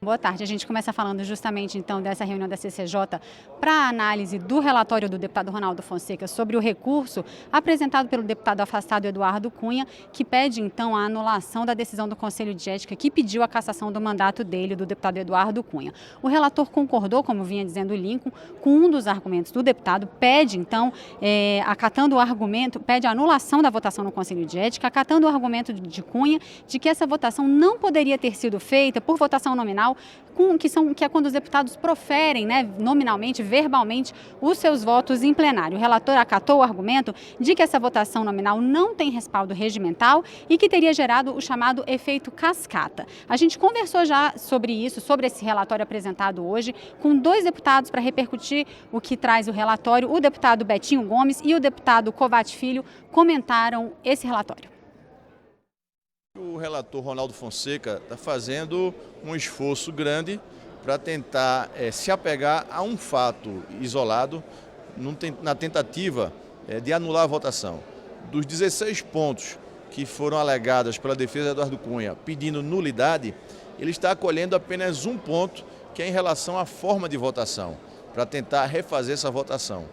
boa tarde. A gente começa falando justamente então dessa reunião da CCJ para a análise do relatório do deputado Ronaldo Fonseca sobre o recurso apresentado pelo deputado afastado Eduardo Cunha, que pede então a anulação da decisão do Conselho de Ética que pediu a cassação do mandato dele, do deputado Eduardo Cunha. O relator concordou, como vinha dizendo o Lincoln, com um dos argumentos do deputado, pede então, acatando o argumento, pede a anulação da votação no Conselho de Ética, acatando o argumento de Cunha de que essa votação não poderia ter sido feita por votação nominal, que é quando os deputados proferem, nominalmente, verbalmente, os seus votos em plenário. O relator acatou o argumento de que essa votação nominal não tem respaldo regimental e que teria gerado o chamado efeito cascata. A gente conversou já sobre isso, sobre esse relatório apresentado hoje, com dois deputados para repercutir o que traz o relatório. O deputado Betinho Gomes e o deputado Covatti Filho comentaram esse relatório. O relator Ronaldo Fonseca está fazendo um esforço grande para tentar se apegar a um fato isolado na tentativa de anular a votação. Dos 16 pontos que foram alegados pela defesa de Eduardo Cunha pedindo nulidade, ele está acolhendo apenas um ponto, que é em relação à forma de votação, para tentar refazer essa votação.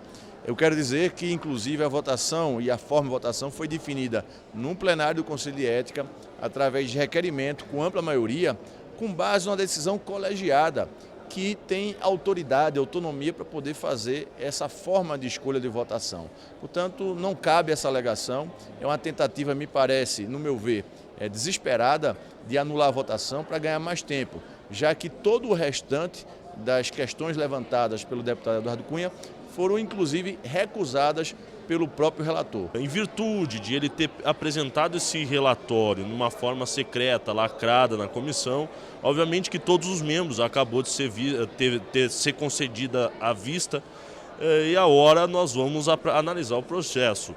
Eu quero dizer que, inclusive, a votação e a forma de votação foi definida num plenário do Conselho de Ética, através de requerimento com ampla maioria, com base numa decisão colegiada, que tem autoridade, autonomia para poder fazer essa forma de escolha de votação. Portanto, não cabe essa alegação, é uma tentativa, me parece, no meu ver, desesperada de anular a votação para ganhar mais tempo, já que todo o restante das questões levantadas pelo deputado Eduardo Cunha foram inclusive recusadas pelo próprio relator. Em virtude de ele ter apresentado esse relatório numa forma secreta, lacrada na comissão, obviamente que todos os membros acabou de ser concedida a vista e agora nós vamos analisar o processo.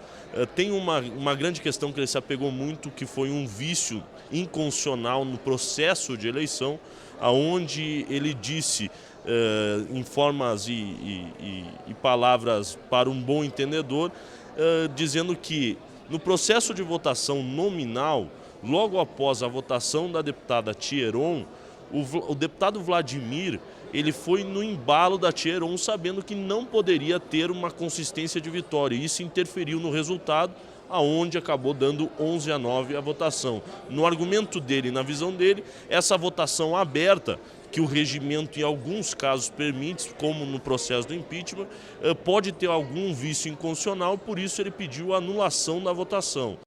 Tem uma grande questão que ele se apegou muito, que foi um vício inconstitucional no processo de eleição, aonde ele disse em formas e palavras para um bom entendedor, dizendo que no processo de votação nominal, logo após a votação da deputada Tia Heron, o deputado Vladimir, ele foi no embalo da Tia Heron, sabendo que não poderia ter uma consistência de vitória. Isso interferiu no resultado, aonde acabou dando 11-9 a votação. No argumento dele, na visão dele, essa votação aberta, que o regimento em alguns casos permite, como no processo do impeachment, pode ter algum vício inconstitucional, por isso ele pediu a anulação da votação.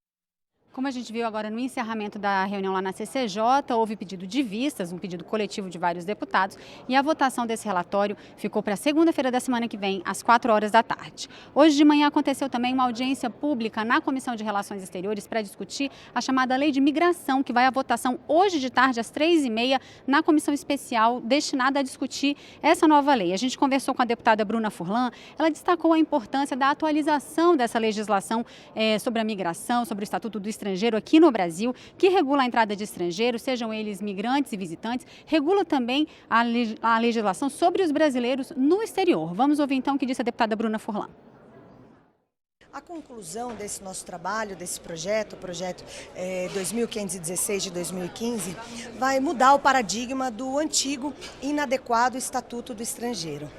Como a gente viu agora no encerramento da reunião lá na CCJ, houve pedido de vistas, um pedido coletivo de vários deputados, e a votação desse relatório ficou para segunda-feira da semana que vem, às 4 horas da tarde. Hoje de manhã aconteceu também uma audiência pública na Comissão de Relações Exteriores para discutir a chamada Lei de Migração, que vai à votação hoje de tarde, às 3h30, na comissão especial destinada a discutir essa nova lei. A gente conversou com a deputada Bruna Furlan, ela destacou a importância da atualização dessa legislação sobre a migração, sobre o Estatuto do Estrangeiro aqui no Brasil, que regula a entrada de estrangeiros, sejam eles migrantes e visitantes, regula também a legislação sobre os brasileiros no exterior. Vamos ouvir então o que disse a deputada Bruna Furlan. A conclusão desse nosso trabalho, desse projeto, o projeto 2516 de 2015, vai mudar o paradigma do antigo e inadequado Estatuto do Estrangeiro.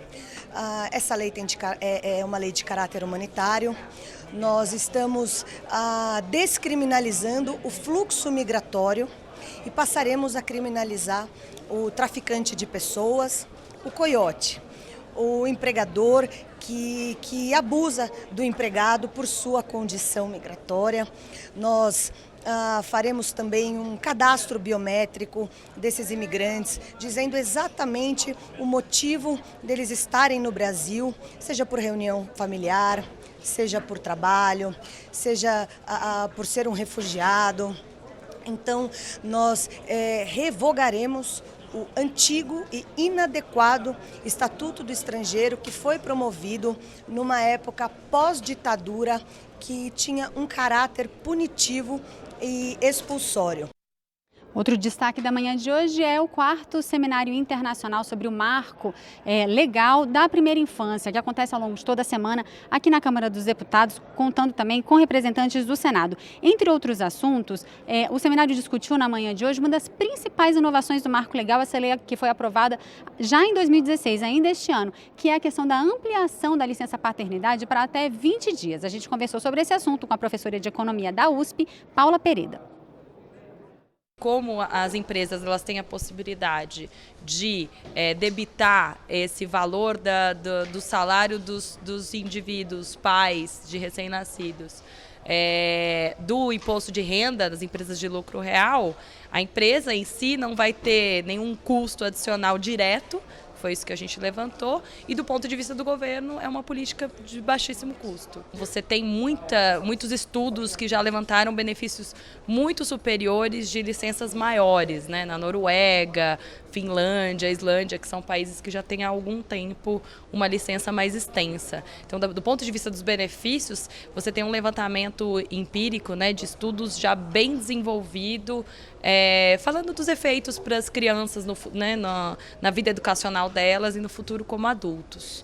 Essa lei é uma lei de caráter humanitário. Nós estamos descriminalizando o fluxo migratório e passaremos a criminalizar o traficante de pessoas, o coiote, o empregador que abusa do empregado por sua condição migratória. Nós faremos também um cadastro biométrico desses imigrantes, dizendo exatamente o motivo deles estarem no Brasil, seja por reunião familiar, seja por trabalho, seja por ser um refugiado. Então, nós revogaremos o antigo e inadequado Estatuto do Estrangeiro, que foi promovido numa época pós-ditadura, que tinha um caráter punitivo e expulsório. Outro destaque da manhã de hoje é o 4º Seminário Internacional sobre o Marco Legal da Primeira Infância, que acontece ao longo de toda a semana aqui na Câmara dos Deputados, contando também com representantes do Senado. Entre outros assuntos, o seminário discutiu na manhã de hoje uma das principais inovações do Marco Legal, essa lei que foi aprovada já em 2016, ainda este ano, que é a questão da ampliação da licença paternidade para até 20 dias. A gente conversou sobre esse assunto com a professora de Economia da USP, Paula Pereda. Como as empresas elas têm a possibilidade de debitar esse valor do salário dos indivíduos, pais de recém-nascidos, do imposto de renda das empresas de lucro real, a empresa em si não vai ter nenhum custo adicional direto. Foi isso que a gente levantou, e do ponto de vista do governo é uma política de baixíssimo custo. Você tem muitos estudos que já levantaram benefícios muito superiores de licenças maiores, né? Na Noruega, Finlândia, Islândia, que são países que já têm há algum tempo uma licença mais extensa. Então, do ponto de vista dos benefícios, você tem um levantamento empírico, né, de estudos já bem desenvolvido, falando dos efeitos para as crianças na vida educacional delas e no futuro como adultos.